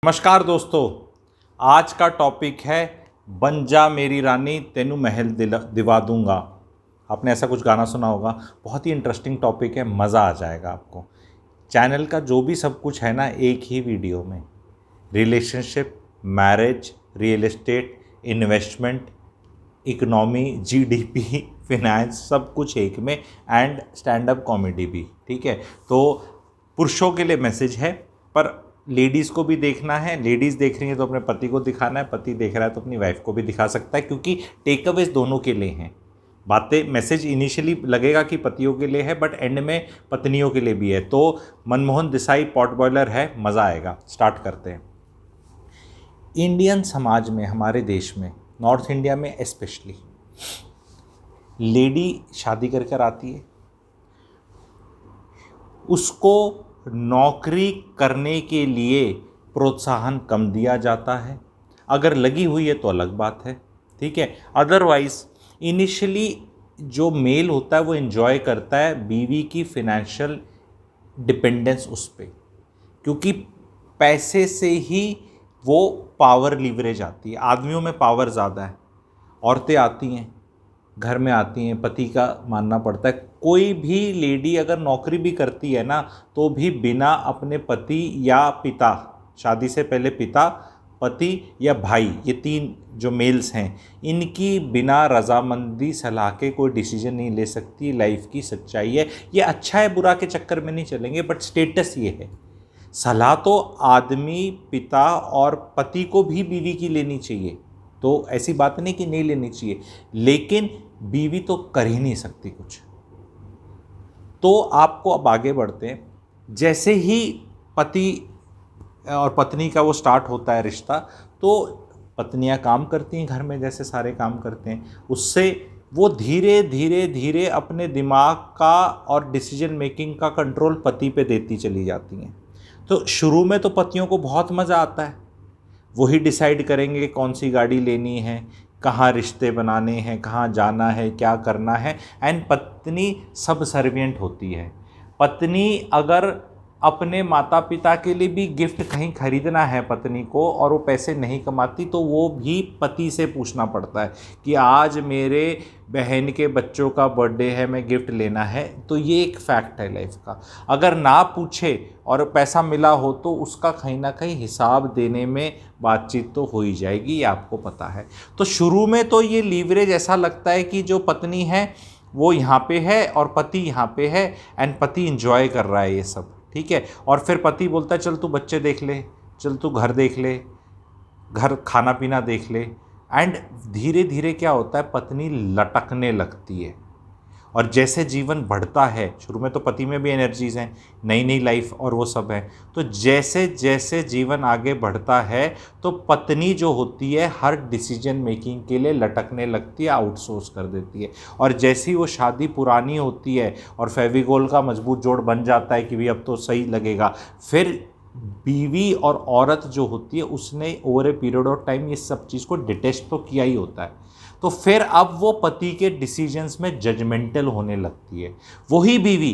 नमस्कार दोस्तों, आज का टॉपिक है बन जा मेरी रानी तेनू महल दिवा दूंगा। आपने ऐसा कुछ गाना सुना होगा। बहुत ही इंटरेस्टिंग टॉपिक है, मज़ा आ जाएगा आपको। चैनल का जो भी सब कुछ है ना, एक ही वीडियो में relationship, marriage, real estate, investment, economy, GDP, finance, सब कुछ एक में, एंड स्टैंड अप कॉमेडी भी। ठीक है, तो पुरुषों के लिए मैसेज है, पर लेडीज़ को भी देखना है। लेडीज़ देख रही है तो अपने पति को दिखाना है, पति देख रहा है तो अपनी वाइफ को भी दिखा सकता है, क्योंकि टेक अवेज दोनों के लिए हैं। बातें, मैसेज इनिशियली लगेगा कि पतियों के लिए है, बट एंड में पत्नियों के लिए भी है। तो मनमोहन देसाई पॉट बॉयलर है, मज़ा आएगा। स्टार्ट करते हैं। इंडियन समाज में, हमारे देश में, नॉर्थ इंडिया में स्पेशली, लेडी शादी कर कर आती है, उसको नौकरी करने के लिए प्रोत्साहन कम दिया जाता है। अगर लगी हुई है तो अलग बात है, ठीक है। अदरवाइज इनिशियली जो मेल होता है वो एंजॉय करता है बीवी की फिनेंशियल डिपेंडेंस उस पर, क्योंकि पैसे से ही वो पावर लीवरेज आती है। आदमियों में पावर ज़्यादा है, औरतें आती हैं, घर में आती हैं, पति का मानना पड़ता है। कोई भी लेडी अगर नौकरी भी करती है ना, तो भी बिना अपने पति या पिता, शादी से पहले पिता, पति या भाई, ये तीन जो मेल्स हैं, इनकी बिना रजामंदी सलाह के कोई डिसीजन नहीं ले सकती। लाइफ की सच्चाई है ये। अच्छा है बुरा के चक्कर में नहीं चलेंगे, बट स्टेटस ये है। सलाह तो आदमी, पिता और पति को भी बीवी की लेनी चाहिए, तो ऐसी बात नहीं कि नहीं लेनी चाहिए, लेकिन बीवी तो कर ही नहीं सकती कुछ। तो आपको अब आगे बढ़ते हैं। जैसे ही पति और पत्नी का वो स्टार्ट होता है रिश्ता, तो पत्नियां काम करती हैं घर में, जैसे सारे काम करते हैं। उससे वो धीरे धीरे धीरे अपने दिमाग का और डिसीजन मेकिंग का कंट्रोल पति पे देती चली जाती हैं। तो शुरू में तो पतियों को बहुत मज़ा आता है, वही डिसाइड करेंगे कौन सी गाड़ी लेनी है, कहाँ रिश्ते बनाने हैं, कहाँ जाना है, क्या करना है। एंड पत्नी सब सर्विएंट होती है। पत्नी अगर अपने माता पिता के लिए भी गिफ्ट कहीं खरीदना है पत्नी को, और वो पैसे नहीं कमाती, तो वो भी पति से पूछना पड़ता है कि आज मेरे बहन के बच्चों का बर्थडे है, मैं गिफ्ट लेना है। तो ये एक फैक्ट है लाइफ का। अगर ना पूछे और पैसा मिला हो तो उसका कहीं ना कहीं हिसाब देने में बातचीत तो हो ही जाएगी, ये आपको पता है। तो शुरू में तो ये लीवरेज ऐसा लगता है कि जो पत्नी है वो यहाँ पे है और पति यहाँ पे है, एंड पति इंजॉय कर रहा है ये सब, ठीक है। और फिर पति बोलता है चल तू बच्चे देख ले, चल तू घर देख ले, घर खाना पीना देख ले। एंड धीरे धीरे क्या होता है, पत्नी लटकने लगती है। और जैसे जीवन बढ़ता है, शुरू में तो पति में भी एनर्जीज हैं, नई नई लाइफ और वो सब है, तो जैसे जैसे जीवन आगे बढ़ता है तो पत्नी जो होती है हर डिसीजन मेकिंग के लिए लटकने लगती है, आउटसोर्स कर देती है। और जैसी वो शादी पुरानी होती है और फेविकोल का मजबूत जोड़ बन जाता है कि भाई अब तो सही लगेगा, फिर बीवी और औरत जो होती है उसने over a period of time ये सब चीज़ को डिटेस्ट तो किया ही होता है, तो फिर अब वो पति के डिसीजंस में जजमेंटल होने लगती है। वही बीवी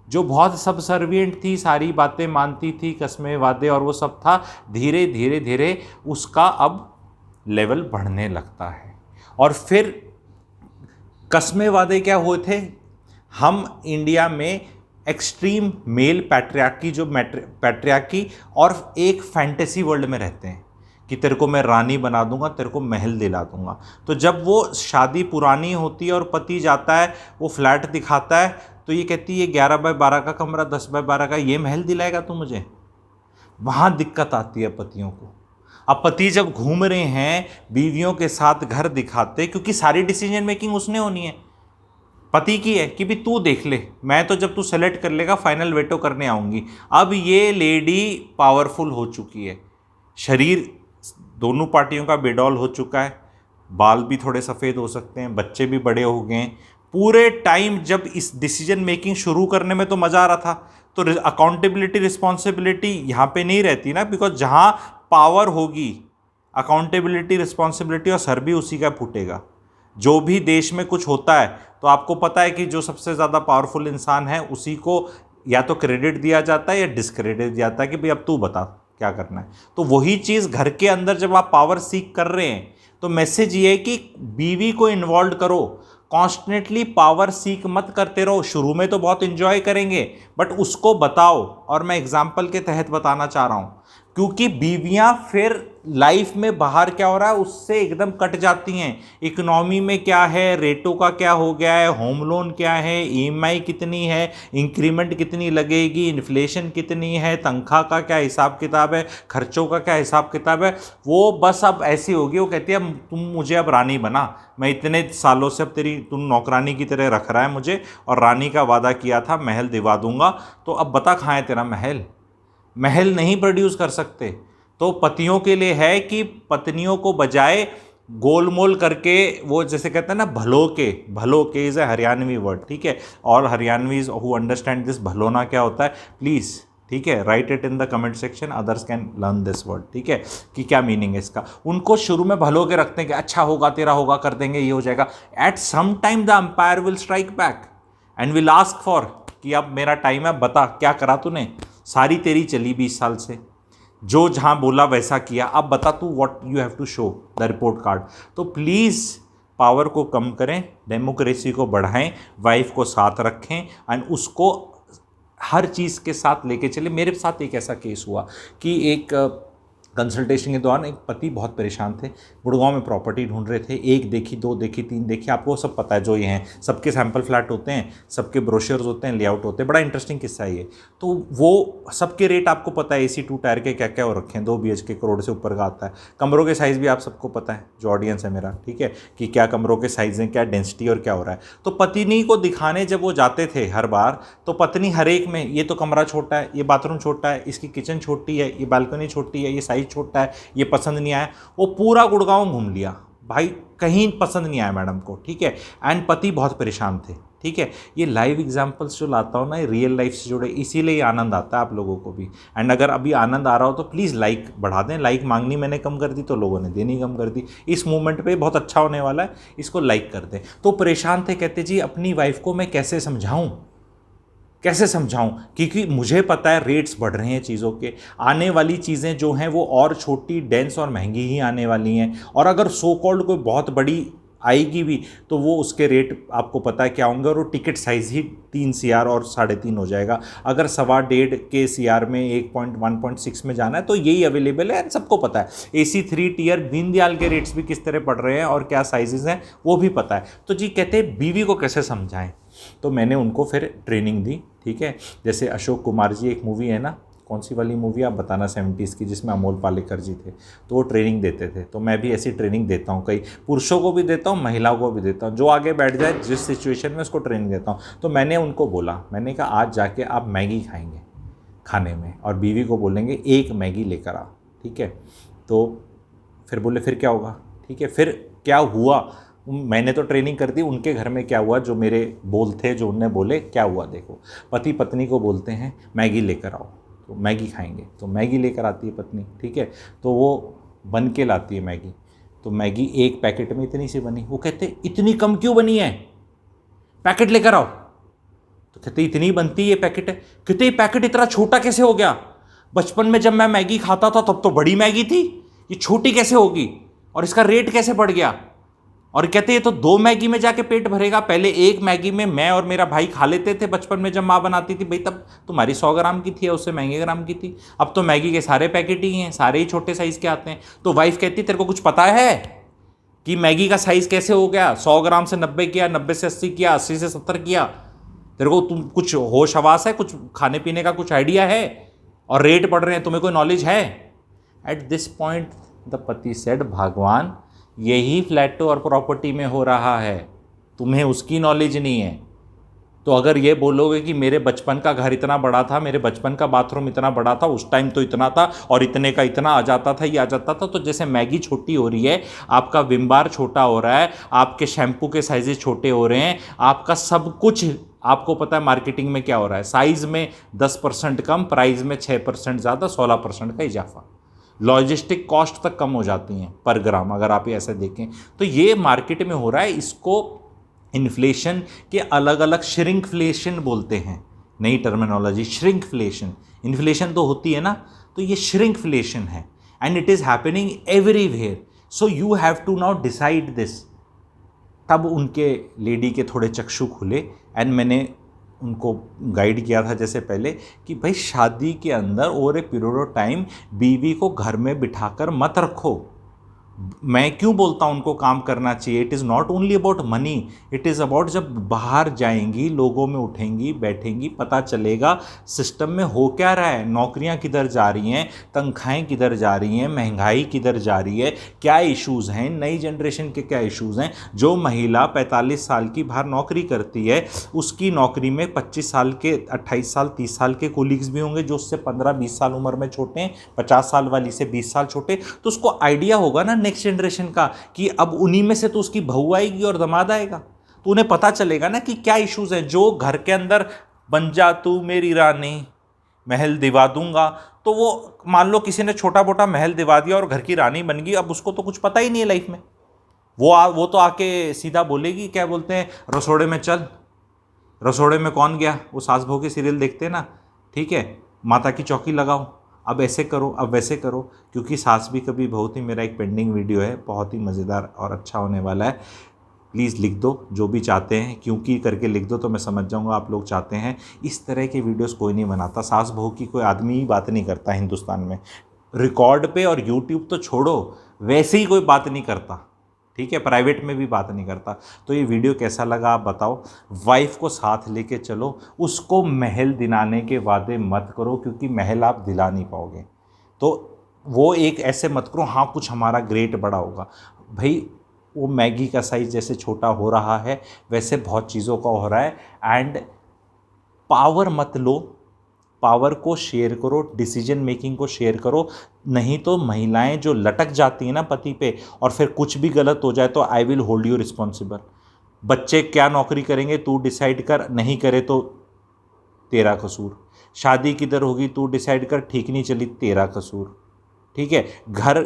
जो बहुत सबसर्विएंट थी, सारी बातें मानती थी, कस्में वादे और वो सब था, धीरे धीरे धीरे उसका अब लेवल बढ़ने लगता है। और फिर कस्में वादे क्या हुए थे, हम इंडिया में एक्सट्रीम मेल पैट्रियार्की, जो पैट्रियार्की और एक फैंटेसी वर्ल्ड में रहते हैं कि तेरे को मैं रानी बना दूंगा, तेरे को महल दिला दूंगा। तो जब वो शादी पुरानी होती है और पति जाता है, वो फ्लैट दिखाता है, तो ये कहती है 11x12 का कमरा, 10x12 का, ये महल दिलाएगा तू मुझे। वहाँ दिक्कत आती है पतियों को। अब पति जब घूम रहे हैं बीवियों के साथ घर दिखाते, क्योंकि सारी डिसीजन मेकिंग उसने होनी है, पति की है कि भी तू देख ले, मैं तो जब तू सेलेक्ट कर लेगा फाइनल वेटो करने आऊँगी। अब ये लेडी पावरफुल हो चुकी है, शरीर दोनों पार्टियों का बेडॉल हो चुका है, बाल भी थोड़े सफ़ेद हो सकते हैं, बच्चे भी बड़े हो गए हैं। पूरे टाइम जब इस डिसीजन मेकिंग शुरू करने में तो मज़ा आ रहा था, तो अकाउंटेबिलिटी, रिस्पॉन्सिबिलिटी यहाँ पे नहीं रहती ना, बिकॉज जहाँ पावर होगी, अकाउंटेबिलिटी, रिस्पॉन्सिबिलिटी और सर भी उसी का फूटेगा। जो भी देश में कुछ होता है तो आपको पता है कि जो सबसे ज़्यादा पावरफुल इंसान है उसी को या तो क्रेडिट दिया जाता है या डिसक्रेडिट दिया जाता है कि भाई अब तू बता क्या करना है। तो वही चीज़ घर के अंदर जब आप पावर सीख कर रहे हैं तो मैसेज ये है कि बीवी को इन्वॉल्व करो, कॉन्स्टेंटली पावर सीख मत करते रहो। शुरू में तो बहुत इंजॉय करेंगे बट उसको बताओ, और मैं एग्जाम्पल के तहत बताना चाह रहा हूँ, क्योंकि बीवियां फिर लाइफ में बाहर क्या हो रहा है उससे एकदम कट जाती हैं। इकोनॉमी में क्या है, रेटों का क्या हो गया है, होम लोन क्या है, ईएमआई कितनी है, इंक्रीमेंट कितनी लगेगी, इन्फ्लेशन कितनी है, तनख्वाह का क्या हिसाब किताब है, खर्चों का क्या हिसाब किताब है, वो बस अब ऐसी होगी। वो कहती है तुम मुझे अब रानी बना, मैं इतने सालों से अब तुम नौकरानी की तरह रख रहा है मुझे, और रानी का वादा किया था महल दिवा दूंगा, तो अब बता कहाँ है तेरा महल। महल नहीं प्रोड्यूस कर सकते। तो पतियों के लिए है कि पत्नियों को बजाय गोलमोल करके, वो जैसे कहते हैं ना भलो के इज़ ए हरियाणवी वर्ड, ठीक है, और हरियाणवीज हु अंडरस्टैंड दिस भलोना क्या होता है प्लीज़, ठीक है, right it in the comment section, others can learn this word, ठीक है, कि क्या मीनिंग है इसका। उनको शुरू में भलो के रखते हैं कि अच्छा होगा तेरा होगा, कर देंगे, ये हो जाएगा। At some time the umpire will strike back and will ask for कि अब मेरा टाइम है, बता क्या करा तूने, सारी तेरी चली 20 साल से, जो जहाँ बोला वैसा किया, अब बता तू what you have to show the report card. तो प्लीज़ पावर को कम करें, डेमोक्रेसी को बढ़ाएं, वाइफ को साथ रखें एंड उसको हर चीज़ के साथ लेके चले। मेरे साथ एक ऐसा केस हुआ कि एक कंसल्टेशन के दौरान एक पति बहुत परेशान थे, गुड़गांव में प्रॉपर्टी ढूंढ रहे थे, एक देखी, दो देखी, तीन देखी, आपको सब पता है जो ये हैं, सबके सैंपल फ्लैट होते हैं, सबके ब्रोशर्स होते हैं, लेआउट होते हैं, बड़ा इंटरेस्टिंग किस्सा है ये। तो वो सबके रेट आपको पता है, AC 2 टायर के क्या क्या हो रखे हैं, 2 BHK करोड़ से ऊपर का आता है। कमरों के साइज़ भी आप सबको पता है, जो ऑडियंस है मेरा, ठीक है, कि क्या कमरों के साइज़ हैं, क्या डेंसिटी और क्या हो रहा है। तो पत्नी को दिखाने जब वो जाते थे हर बार, तो पत्नी हर एक में, ये तो कमरा छोटा है, ये बाथरूम छोटा है, इसकी किचन छोटी है, ये बालकनी छोटी है, ये साइज छोटा है, ये पसंद नहीं आया। वो पूरा गुड़गांव घूम लिया भाई, कहीं पसंद नहीं आया मैडम को, ठीक है, एंड पति बहुत परेशान थे, ठीक है। ये लाइव एग्जांपल्स जो लाता हूँ ना, ये रियल लाइफ से जुड़े, इसीलिए आनंद आता है आप लोगों को भी। एंड अगर अभी आनंद आ रहा हो तो प्लीज़ लाइक बढ़ा दें। लाइक मांगनी मैंने कम कर दी तो लोगों ने देनी कम कर दी। इस मूवमेंट पे बहुत अच्छा होने वाला है, इसको लाइक कर दें। तो परेशान थे, कहते जी अपनी वाइफ को मैं कैसे समझाऊं, क्योंकि मुझे पता है रेट्स बढ़ रहे हैं चीज़ों के, आने वाली चीज़ें जो हैं वो और छोटी, डेंस और महंगी ही आने वाली हैं, और अगर सो कॉल्ड कोई बहुत बड़ी आएगी भी तो वो उसके रेट आपको पता है क्या होंगे, और वो टिकट साइज़ ही 3 CR और 3.5 हो जाएगा। अगर 1.25 के CR में 1.6 में जाना है तो यही अवेलेबल है, सबको पता है। AC 3 टियर दीनदयाल के रेट्स भी किस तरह पड़ रहे हैं और क्या साइजेस हैं वो भी पता है। तो जी कहते हैं बीवी को कैसे समझाएं, तो मैंने उनको फिर ट्रेनिंग दी, ठीक है। जैसे अशोक कुमार जी, एक मूवी है ना, कौन सी वाली मूवी आप बताना, 70s की, जिसमें अमोल पालेकर जी थे, तो वो ट्रेनिंग देते थे। तो मैं भी ऐसी ट्रेनिंग देता हूँ, कई पुरुषों को भी देता हूँ, महिलाओं को भी देता हूँ, जो आगे बैठ जाए जिस सिचुएशन में उसको ट्रेनिंग देता हूँ। तो मैंने उनको बोला, मैंने कहा आज जाके आप मैगी खाएंगे खाने में, और बीवी को बोलेंगे 1 मैगी लेकर आओ, ठीक है। तो फिर बोले फिर क्या होगा, ठीक है। फिर क्या हुआ, मैंने तो ट्रेनिंग कर दी, उनके घर में क्या हुआ, जो मेरे बोल थे जो उनने बोले क्या हुआ, देखो। पति पत्नी को बोलते हैं मैगी लेकर आओ, तो मैगी खाएंगे, तो मैगी लेकर आती है पत्नी, ठीक है। तो वो बन के लाती है मैगी, तो मैगी 1 पैकेट में इतनी सी बनी। वो कहते इतनी कम क्यों बनी है, पैकेट लेकर आओ। तो कहते इतनी बनती है पैकेट, कहते पैकेट इतना छोटा कैसे हो गया, बचपन में जब मैं मैगी खाता था तब तो बड़ी मैगी थी, ये छोटी कैसे होगी, और इसका रेट कैसे बढ़ गया। और कहते ये तो 2 मैगी में जाके पेट भरेगा, पहले 1 मैगी में मैं और मेरा भाई खा लेते थे बचपन में जब माँ बनाती थी, भाई तब तुम्हारी 100 ग्राम की थी, उससे महंगे ग्राम की थी, अब तो मैगी के सारे पैकेट ही हैं, सारे ही छोटे साइज़ के आते हैं। तो वाइफ कहती तेरे को कुछ पता है कि मैगी का साइज़ कैसे हो गया, 100 ग्राम से 90 किया, 90 से 80 किया, 80 से 70 किया, तेरे को तुम कुछ होश हवास है, कुछ खाने पीने का कुछ आइडिया है, और रेट पढ़ रहे हैं, तुम्हें कोई नॉलेज है। एट दिस पॉइंट द पति सेड, भगवान यही फ्लैट और प्रॉपर्टी में हो रहा है, तुम्हें उसकी नॉलेज नहीं है। तो अगर ये बोलोगे कि मेरे बचपन का घर इतना बड़ा था, मेरे बचपन का बाथरूम इतना बड़ा था, उस टाइम तो इतना था, और इतने का इतना आ जाता था, ये आ जाता था, तो जैसे मैगी छोटी हो रही है, आपका विम बार छोटा हो रहा है, आपके शैम्पू के साइजेस छोटे हो रहे हैं, आपका सब कुछ, आपको पता है मार्केटिंग में क्या हो रहा है, साइज़ में 10% कम, प्राइस में 6% ज़्यादा, 16% का इजाफा, लॉजिस्टिक कॉस्ट तक कम हो जाती हैं पर ग्राम, अगर आप ये ऐसे देखें तो ये मार्केट में हो रहा है। इसको इन्फ्लेशन के अलग अलग श्रिंकफ्लेशन बोलते हैं, नई टर्मिनोलॉजी श्रिंकफ्लेशन। इन्फ्लेशन तो होती है ना, तो ये श्रिंकफ्लेशन है and it is happening everywhere. So you have to now decide this. तब उनके लेडी के थोड़े चक्षु खुले एंड मैंने उनको गाइड किया था जैसे पहले कि भाई शादी के अंदर over a period of time बीवी को घर में बिठाकर मत रखो. मैं क्यों बोलता हूँ उनको काम करना चाहिए. It is not only about money, it is about जब बाहर जाएंगी, लोगों में उठेंगी बैठेंगी, पता चलेगा सिस्टम में हो क्या रहा है, नौकरियाँ किधर जा रही हैं, तनख्वाहें किधर जा रही हैं, महंगाई किधर जा रही है, क्या इश्यूज़ हैं, नई जनरेशन के क्या इश्यूज़ हैं. जो महिला 45 साल की बाहर नौकरी करती है, उसकी नौकरी में 25 साल के, 28 साल 30 साल के कोलीग्स भी होंगे जो उससे 15-20 साल उम्र में छोटे हैं, 50 साल वाली से 20 साल छोटे. तो उसको आइडिया होगा ना नेक्स्ट जनरेशन का कि अब उन्हीं में से तो उसकी बहू आएगी और दामाद आएगा. तो उन्हें पता चलेगा ना कि क्या इश्यूज हैं. जो घर के अंदर बन जा तू मेरी रानी, महल दिवा दूंगा, तो वो मान लो किसी ने छोटा मोटा महल दिवा दिया और घर की रानी बन गई. अब उसको तो कुछ पता ही नहीं है लाइफ में. वो तो आके सीधा बोलेगी, क्या बोलते हैं, रसोड़े में चल. रसोड़े में कौन गया, वो सास बहू के सीरियल देखते हैं ना, ठीक है, माता की चौकी लगाओ, अब ऐसे करो, अब वैसे करो. क्योंकि सास भी कभी बहू थी मेरा एक पेंडिंग वीडियो है, बहुत ही मज़ेदार और अच्छा होने वाला है. प्लीज़ लिख दो जो भी चाहते हैं, क्योंकि करके लिख दो तो मैं समझ जाऊंगा आप लोग चाहते हैं. इस तरह के वीडियोस कोई नहीं बनाता. सास बहू की कोई आदमी ही बात नहीं करता हिंदुस्तान में. रिकॉर्ड पे और यूट्यूब तो छोड़ो, वैसे ही कोई बात नहीं करता, ठीक है, प्राइवेट में भी बात नहीं करता. तो ये वीडियो कैसा लगा आप बताओ. वाइफ को साथ लेके चलो, उसको महल दिलाने के वादे मत करो, क्योंकि महल आप दिला नहीं पाओगे. तो वो एक ऐसे मत करो हाँ कुछ हमारा ग्रेट बड़ा होगा. भाई वो मैगी का साइज़ जैसे छोटा हो रहा है वैसे बहुत चीज़ों का हो रहा है. एंड पावर मत लो, पावर को शेयर करो, डिसीजन मेकिंग को शेयर करो. नहीं तो महिलाएं जो लटक जाती हैं ना पति पे, और फिर कुछ भी गलत हो जाए तो I will hold you responsible. बच्चे क्या नौकरी करेंगे तू डिसाइड कर, नहीं करे तो तेरा कसूर. शादी किधर होगी तू डिसाइड कर, ठीक नहीं चली तेरा कसूर. ठीक है, घर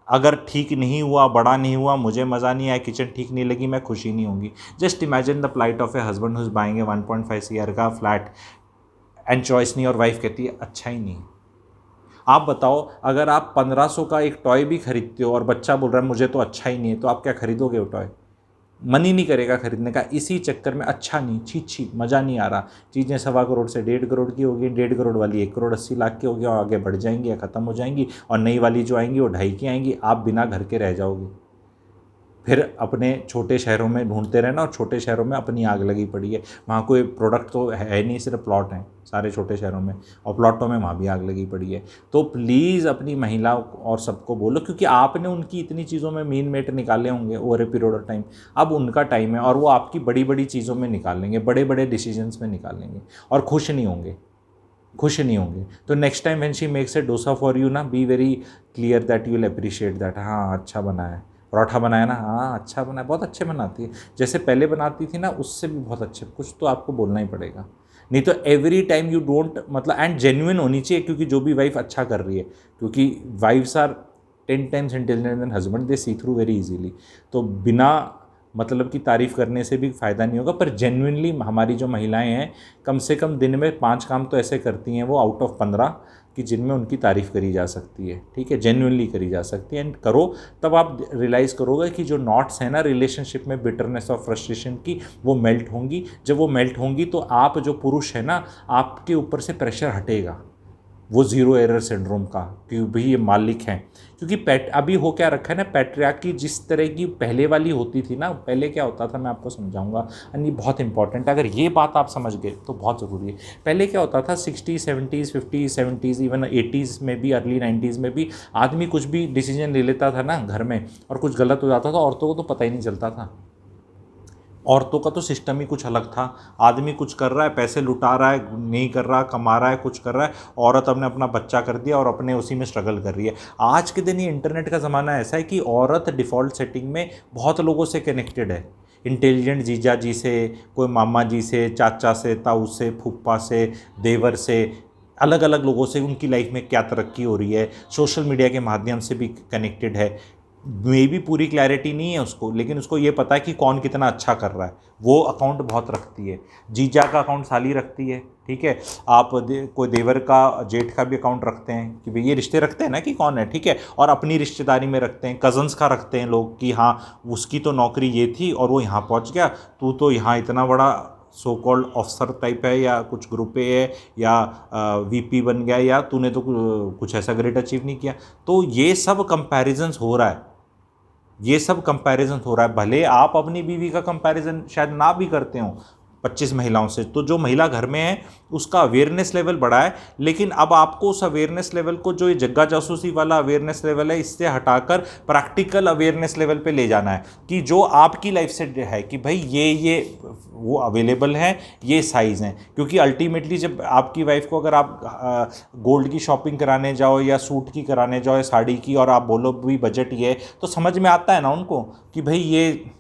अगर ठीक नहीं हुआ, बड़ा नहीं हुआ, मुझे मज़ा नहीं आया, किचन ठीक नहीं लगी, मैं खुशी नहीं होंगी. Just imagine the plight of a husband who is buying a 1.5 CR का फ्लैट एंड चॉइस नहीं, और वाइफ कहती है अच्छा ही नहीं. आप बताओ, अगर आप 1500 का एक टॉय भी खरीदते हो और बच्चा बोल रहा है मुझे तो अच्छा ही नहीं है, तो आप क्या खरीदोगे वो टॉय. मन ही नहीं करेगा खरीदने का. इसी चक्कर में अच्छा नहीं, छी छी, मज़ा नहीं आ रहा. चीज़ें 1.25 करोड़ से 1.5 करोड़ की होगी, 1.5 करोड़ वाली 1.80 करोड़ की होगी, और आगे बढ़ जाएंगी या ख़त्म हो जाएंगी. और नई वाली जो आएंगी वो 2.5 की आएंगी. आप बिना घर के रह जाओगे. फिर अपने छोटे शहरों में ढूंढते रहना, और छोटे शहरों में अपनी आग लगी पड़ी है. वहाँ कोई प्रोडक्ट तो है नहीं, सिर्फ प्लॉट हैं सारे छोटे शहरों में, और प्लॉटों में वहाँ भी आग लगी पड़ी है. तो प्लीज़ अपनी महिलाओं और सबको बोलो, क्योंकि आपने उनकी इतनी चीज़ों में मीन मेट निकाले होंगे over a period of time. अब उनका टाइम है और वो आपकी बड़ी बड़ी चीज़ों में निकालेंगे, बड़े बड़े डिसीजंस में निकालेंगे, और खुश नहीं होंगे, खुश नहीं होंगे. तो next time when she makes a dosa for you ना, be very clear that you will appreciate that. हाँ अच्छा बना है, पराठा बनाया ना, हाँ अच्छा बना है, बहुत अच्छे बनाती है, जैसे पहले बनाती थी ना उससे भी बहुत अच्छे. कुछ तो आपको बोलना ही पड़ेगा, नहीं तो एवरी टाइम यू डोंट, मतलब एंड जेन्युइन होनी चाहिए. क्योंकि जो भी वाइफ अच्छा कर रही है, क्योंकि wifes are 10 times intelligent then husband, they see through very easily. तो बिना मतलब की तारीफ़ करने से भी फ़ायदा नहीं होगा. पर जेन्युइनली हमारी जो महिलाएं हैं, कम से कम दिन में 5 काम तो ऐसे करती हैं वो आउट ऑफ 15 कि जिनमें उनकी तारीफ़ करी जा सकती है. ठीक है, जेन्युइनली करी जा सकती है. एंड करो, तब आप रियलाइज़ करोगे कि जो नॉट्स हैं ना रिलेशनशिप में, बिटरनेस और फ्रस्ट्रेशन की, वो मेल्ट होंगी. जब वो मेल्ट होंगी तो आप जो पुरुष है ना, आपके ऊपर से प्रेशर हटेगा, वो ज़ीरो एरर सिंड्रोम का, कि भाई ये मालिक हैं. क्योंकि अभी हो क्या रखा है ना, पैट्रियार्की जिस तरह की पहले वाली होती थी ना, पहले क्या होता था मैं आपको समझाऊंगा, एंड ये बहुत इंपॉर्टेंट है. अगर ये बात आप समझ गए तो बहुत ज़रूरी है. पहले क्या होता था 60s 70s 50s 70s even 80s में भी, अर्ली 90s में भी, आदमी कुछ भी डिसीजन ले लेता था ना घर में और कुछ गलत हो जाता था, औरतों को तो पता ही नहीं चलता था. औरतों का तो सिस्टम ही कुछ अलग था. आदमी कुछ कर रहा है, पैसे लुटा रहा है, नहीं कर रहा, कमा रहा है, कुछ कर रहा है, औरत अपने अपना बच्चा कर दिया और अपने उसी में स्ट्रगल कर रही है. आज के दिन ये इंटरनेट का ज़माना ऐसा है कि औरत डिफ़ॉल्ट सेटिंग में बहुत लोगों से कनेक्टेड है. इंटेलिजेंट जीजा जी से, कोई मामा जी से, चाचा से, ताऊ से, फूफा से, देवर से, अलग अलग लोगों से उनकी लाइफ में क्या तरक्की हो रही है, सोशल मीडिया के माध्यम से भी कनेक्टेड है. मे भी पूरी क्लैरिटी नहीं है उसको, लेकिन उसको ये पता है कि कौन कितना अच्छा कर रहा है, वो अकाउंट बहुत रखती है। जीजा का अकाउंट साली रखती है, ठीक है। आप कोई देवर का जेठ का भी अकाउंट रखते हैं कि भाई ये रिश्ते रखते हैं ना कि कौन है, ठीक है। और अपनी रिश्तेदारी में रखते हैं, कज़न्स का रखते हैं लोग कि हाँ उसकी तो नौकरी ये थी और वो यहाँ पहुँच गया, तू तो यहाँ इतना बड़ा सो कॉल्ड ऑफिसर टाइप है या कुछ ग्रुप ए है या वीपी बन गया या तूने तो कुछ ऐसा ग्रेट अचीव नहीं किया। तो ये सब कंपैरिजन्स हो रहा है, ये सब कंपैरिजन हो रहा है। भले आप अपनी बीवी का कंपैरिजन शायद ना भी करते हो 25 महिलाओं से, तो जो महिला घर में है उसका अवेयरनेस लेवल बढ़ा है, लेकिन अब आपको उस अवेयरनेस लेवल को, जो ये जग्गा जासूसी वाला अवेयरनेस लेवल है, इससे हटाकर प्रैक्टिकल अवेयरनेस लेवल पे ले जाना है कि जो आपकी लाइफ से है कि भाई ये वो अवेलेबल है, ये साइज़ हैं। क्योंकि अल्टीमेटली जब आपकी वाइफ को अगर आप गोल्ड की शॉपिंग कराने जाओ या सूट की कराने जाओ या साड़ी की, और आप बोलो भी बजट ये है, तो समझ में आता है ना उनको कि भाई ये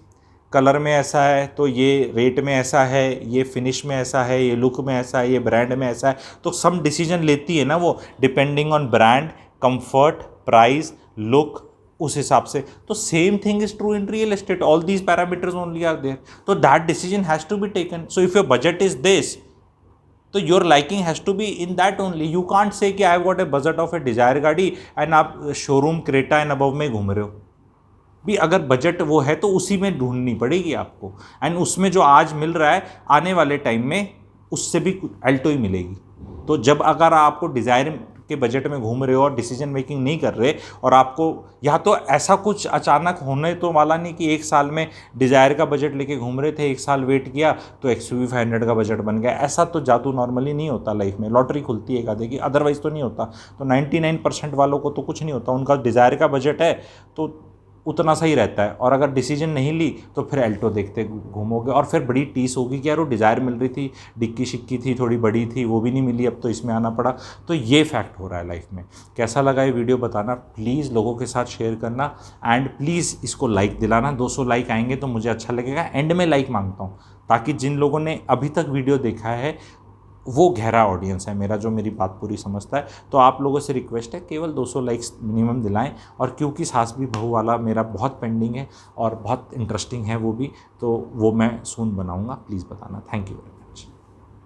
कलर में ऐसा है, तो ये रेट में ऐसा है, ये फिनिश में ऐसा है, ये लुक में ऐसा है, ये ब्रांड में ऐसा है। तो सम डिसीजन लेती है ना वो, depending on brand, comfort, price, look, उस हिसाब से। तो same thing is true in real estate, all these parameters only are there, तो that decision has to be taken. So if your budget is this, तो your liking has to be in that only. You can't say कि I have got a budget of a Dzire गाड़ी and आप showroom Creta and above में घूम रहे हो भी। अगर बजट वो है तो उसी में ढूंढनी पड़ेगी आपको, एंड उसमें जो आज मिल रहा है आने वाले टाइम में उससे भी अल्टो ही मिलेगी। तो जब अगर आपको डिज़ायर के बजट में घूम रहे हो और डिसीजन मेकिंग नहीं कर रहे, और आपको या तो ऐसा कुछ अचानक होने तो वाला नहीं कि एक साल में डिज़ायर का बजट लेके घूम रहे थे, एक साल वेट किया तो XUV 500 का बजट बन गया। ऐसा तो जादू नॉर्मली नहीं होता लाइफ में, लॉटरी खुलती है एक आधे की, अदरवाइज़ तो नहीं होता। तो 99% वालों को तो कुछ नहीं होता, उनका डिज़ायर का बजट है तो उतना सही रहता है। और अगर डिसीजन नहीं ली तो फिर अल्टो देखते घूमोगे, और फिर बड़ी टीस होगी कि यार वो डिज़ायर मिल रही थी, डिक्की शिक्की थी, थोड़ी बड़ी थी, वो भी नहीं मिली, अब तो इसमें आना पड़ा। तो ये फैक्ट हो रहा है लाइफ में। कैसा लगा ये वीडियो बताना, प्लीज़ लोगों के साथ शेयर करना, एंड प्लीज़ इसको लाइक दिलाना। 200 लाइक आएंगे तो मुझे अच्छा लगेगा। एंड में लाइक मांगता हूँ ताकि जिन लोगों ने अभी तक वीडियो देखा है वो गहरा ऑडियंस है मेरा, जो मेरी बात पूरी समझता है। तो आप लोगों से रिक्वेस्ट है केवल 200 लाइक्स मिनिमम दिलाएं। और क्योंकि सास भी बहू वाला मेरा बहुत पेंडिंग है और बहुत इंटरेस्टिंग है वो भी, तो वो मैं सून बनाऊंगा, प्लीज़ बताना। Thank you.